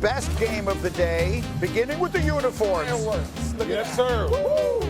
best game of the day, beginning with the uniforms. Look yes, sir.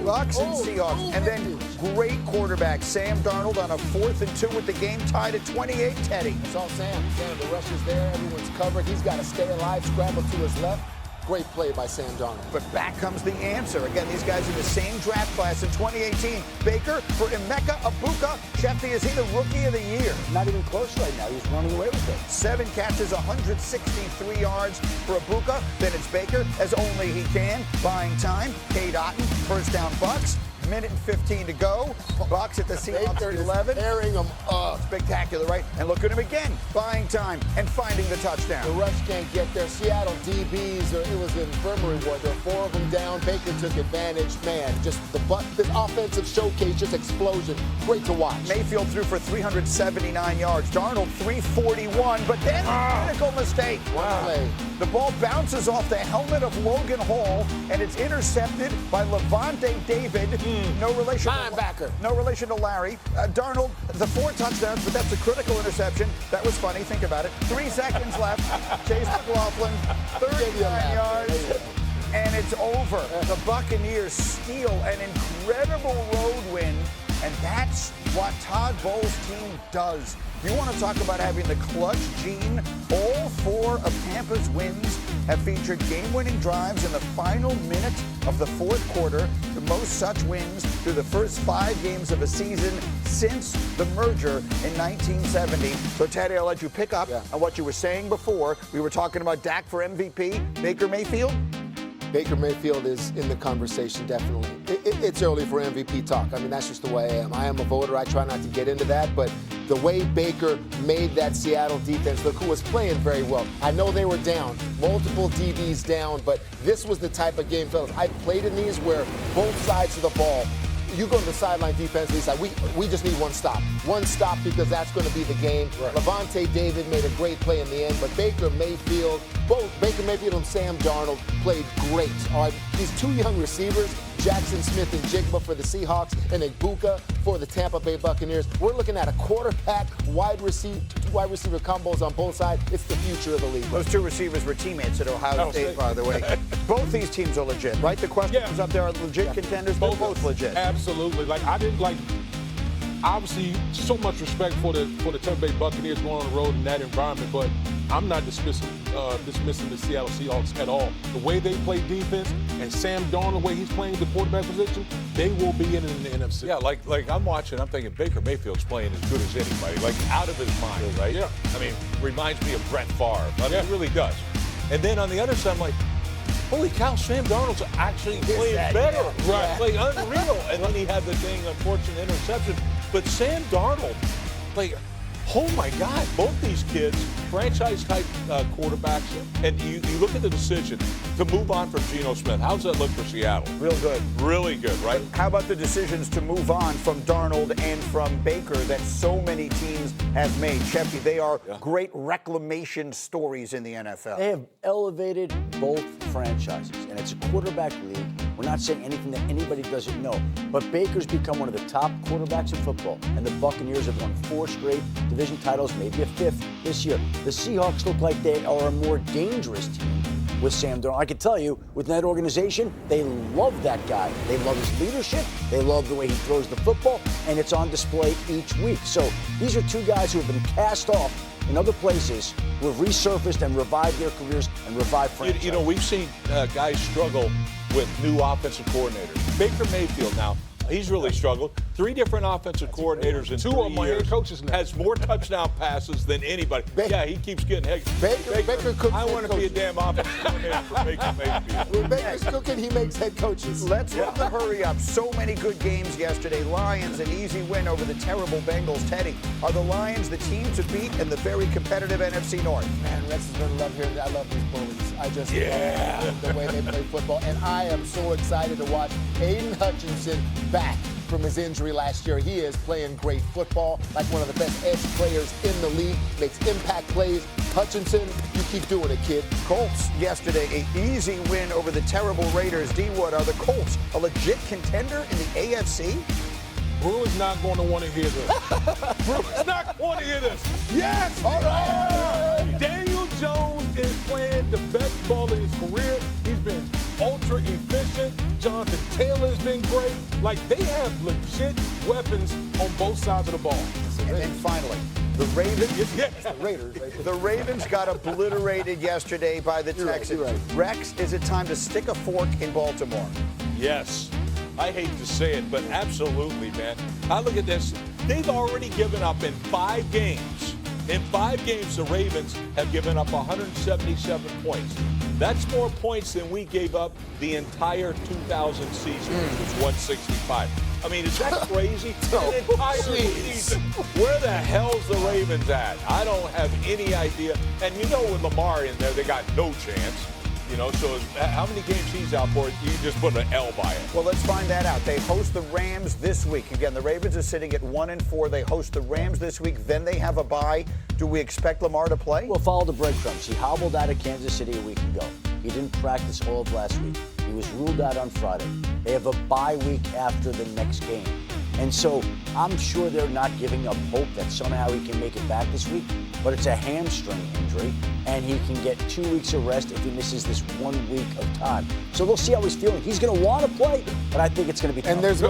Bucs and Seahawks. And then great quarterback, Sam Darnold on a 4th and 2 with the game tied at 28, Teddy. It's all Sam. The rush is there. Everyone's covered. He's got to stay alive, scramble to his left. Great play by Sam Darnold. But back comes the answer. Again, these guys in the same draft class in 2018. Baker for Emeka Egbuka. Shefty, is he the rookie of the year? Not even close right now. He's running away with it. 7 catches, 163 yards for Egbuka. Then it's Baker, as only he can, buying time. Cade Otton, first down Bucs. Minute and 15 to go. Bucs at the Seahawks 11. Tearing them up. Spectacular, right? And look at him again, buying time and finding the touchdown. The rush can't get there. Seattle DBs, it was an infirmary ward. There were 4 of them down. Baker took advantage. Man, just this offensive showcase, just explosion. Great to watch. Mayfield threw for 379 yards. Darnold 341, but then critical mistake. Wow. The ball bounces off the helmet of Logan Hall, and it's intercepted by Levante David. No relation. Linebacker. No relation to Larry. Darnold, the 4 touchdowns, but that's a critical interception. That was funny. Think about it. 3 seconds left. Chase McLaughlin, 39 yards. And it's over. The Buccaneers steal an incredible road win, and that's what Todd Bowles' team does. You want to talk about having the clutch gene? All 4 of Tampa's wins have featured game-winning drives in the final minute of the 4th quarter, the most such wins through the first 5 games of a season since the merger in 1970. So, Teddy, I'll let you pick up on what you were saying before. We were talking about Dak for MVP, Baker Mayfield. Baker Mayfield is in the conversation, definitely. It's early for MVP talk. I mean, that's just the way I am. I am a voter. I try not to get into that, but the way Baker made that Seattle defense look, who was playing very well. I know they were down, multiple DBs down, but this was the type of game, fellas. I played in these where both sides of the ball, you go to the sideline defense, they say, we just need one stop. One stop because that's going to be the game. Right. Levante David made a great play in the end, but Baker Mayfield, both Baker Mayfield and Sam Darnold played great. All right, these 2 young receivers, Jackson Smith and Jigba for the Seahawks and Egbuka for the Tampa Bay Buccaneers. We're looking at a quarterback, wide receiver combos on both sides. It's the future of the league. Those 2 receivers were teammates at Ohio State, by the way. Both these teams are legit, right? The questions up there are legit contenders. They're both legit. Absolutely. Obviously, so much respect for the Tampa Bay Buccaneers going on the road in that environment, but I'm not dismissing the Seattle Seahawks at all. The way they play defense and Sam Darnold, the way he's playing the quarterback position, they will be in the NFC. Yeah, like I'm watching, I'm thinking Baker Mayfield's playing as good as anybody, like out of his mind, right? Yeah. I mean, reminds me of Brett Favre. I mean, it really does. And then on the other side, I'm like, holy cow, Sam Darnold's actually playing better. Right. Like, unreal. And then he had the unfortunate interception. But Sam Darnold, like, oh my God, both these kids, franchise-type quarterbacks, and you look at the decision to move on from Geno Smith. How's that look for Seattle? Real good. Really good, right? How about the decisions to move on from Darnold and from Baker that so many teams have made? Shefty, they are great reclamation stories in the NFL. They have elevated both franchises, and it's a quarterback league. We're not saying anything that anybody doesn't know, but Baker's become one of the top quarterbacks in football, and the Buccaneers have won 4 straight division titles, maybe a 5th this year. The Seahawks look like they are a more dangerous team with Sam Darnold. I can tell you, with that organization, they love that guy. They love his leadership. They love the way he throws the football, and it's on display each week. So these are 2 guys who have been cast off in other places, who have resurfaced and revived their careers and revived franchises. You know, we've seen guys struggle with new offensive coordinators. Baker Mayfield now, he's really struggled. 3 different offensive coordinators in 2 3 of them are years. head coaches now. Has more touchdown passes than anybody. Yeah, he keeps getting head. Baker cooks I head want to be a coaches. damn offensive coordinator for Baker Mayfield. When Baker's cooking, he makes head coaches. Let's run the hurry up. So many good games yesterday. Lions, an easy win over the terrible Bengals. Teddy, are the Lions the team to beat in the very competitive NFC North? Man, Rex is going to love hearing that. I love these bullies. I just love the way they play football. And I am so excited to watch Aiden Hutchinson back from his injury last year. He is playing great football, like one of the best edge players in the league, makes impact plays. Hutchinson, you keep doing it, kid. Colts yesterday, an easy win over the terrible Raiders. D-Wood, are the Colts a legit contender in the AFC? Brewer's not going to want to hear this. Brewer's not going to hear this. Yes! All right! Daniel Jones is been playing the best ball of his career. He's been ultra efficient. Jonathan Taylor's been great. Like, they have legit weapons on both sides of the ball. And then finally, the Ravens. The Ravens got obliterated yesterday by the Texans. Right. Rex, is it time to stick a fork in Baltimore? Yes. I hate to say it, but absolutely, man. I look at this. They've already given up in 5 games. In 5 games, the Ravens have given up 177 points. That's more points than we gave up the entire 2000 season, which was 165. I mean, is that crazy? The entire season. Where the hell's the Ravens at? I don't have any idea. And you know, with Lamar in there, they got no chance. You know, so how many games he's out for? You just put an L by it. Well, let's find that out. They host the Rams this week. Again, the Ravens are sitting at 1-4. They host the Rams this week. Then they have a bye. Do we expect Lamar to play? Well, follow the breadcrumbs. He hobbled out of Kansas City a week ago. He didn't practice all of last week. He was ruled out on Friday. They have a bye week after the next game. And so I'm sure they're not giving up hope that somehow he can make it back this week, but it's a hamstring injury, and he can get 2 weeks of rest if he misses this 1 week of time. So we'll see how he's feeling. He's going to want to play, but I think it's going to be tough. And there's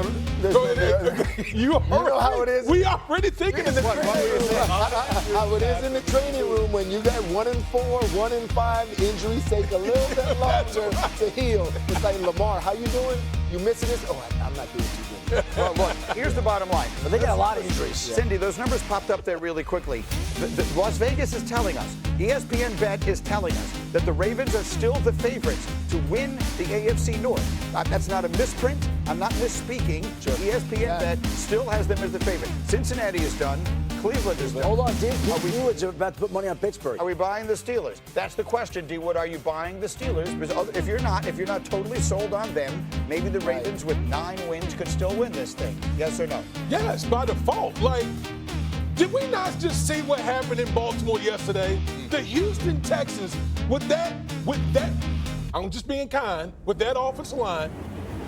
You know how it is. We already thinking in the about training room. How it is in the training room when you got 1-4, 1-5. Injuries take a little bit longer to heal. It's like, Lamar, how you doing? You missing this? Oh, I'm not doing too good. Well, look, here's the bottom line. But they got a lot of injuries. Cindy, those numbers popped up there really quickly. Las Vegas is telling us, ESPN Bet is telling us that the Ravens are still the favorites to win the AFC North. That's not a misprint. I'm not misspeaking. Sure. ESPN Bet still has them as the favorite. Cincinnati is done. Cleveland is done. Hold on, D-Wood's about to put money on Pittsburgh. Are we buying the Steelers? That's the question, D-Wood. Are you buying the Steelers? Because if you're not totally sold on them, maybe the Ravens with 9 wins could still win this thing. Yes or no? Yes, by default. Like, did we not just see what happened in Baltimore yesterday? The Houston Texans, with that, I'm just being kind, with that offensive line,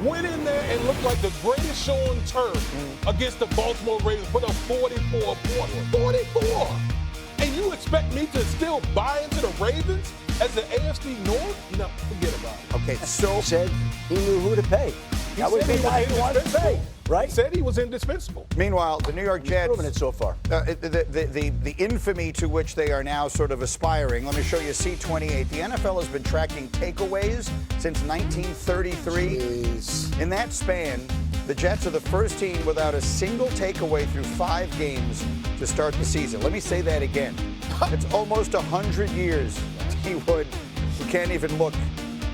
went in there and looked like the greatest show on turf against the Baltimore Ravens, put up 44 points. 44! And you expect me to still buy into the Ravens as the AFC North? No, forget about it. Okay, so said he knew who to pay. That would be why he wanted to pay, right? He said he was indispensable. meanwhile, the New York Jets, Proven it so far. the infamy to which they are now sort of aspiring. Let me show you C28. The NFL has been tracking takeaways since 1933. Jeez. In that span, the Jets are the first team without a single takeaway through 5 games to start the season. Let me say that again. It's almost 100 years. D-Wood, you can't even look.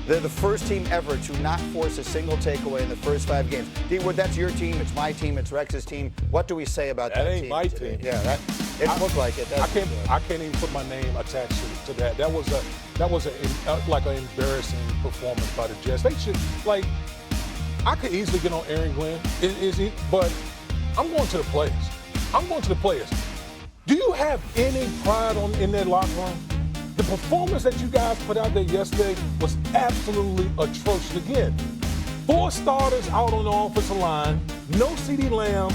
They're the first team ever to not force a single takeaway in the first 5 games. D-Wood, that's your team. It's my team. It's Rex's team. What do we say about that That ain't team my today? team. Yeah, it looked like it. I can't even put my name attached to that. That was like an embarrassing performance by the Jets. They should, like, I could easily get on Aaron Glenn, but I'm going to the players. Do you have any pride in that locker room? The performance that you guys put out there yesterday was absolutely atrocious. Again, 4 starters out on the offensive line, no CeeDee Lamb,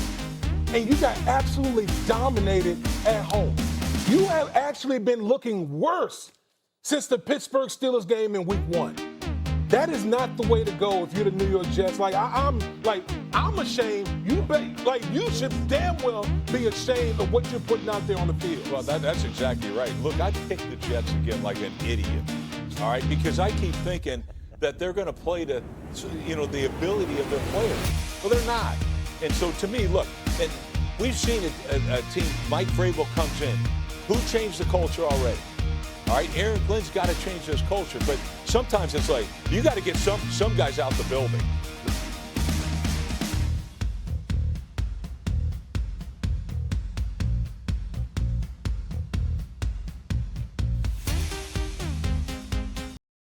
and you got absolutely dominated at home. You have actually been looking worse since the Pittsburgh Steelers game in Week 1. That is not the way to go if you're the New York Jets. Like, I'm ashamed. You should damn well be ashamed of what you're putting out there on the field. Well, that's exactly right. Look, I pick the Jets again like an idiot, all right, because I keep thinking that they're going to play to, the ability of their players. Well, they're not. And so to me, look, and we've seen a team, Mike Vrabel comes in. Who changed the culture already? All right, Aaron Glenn's got to change this culture, but sometimes it's like you got to get some guys out the building.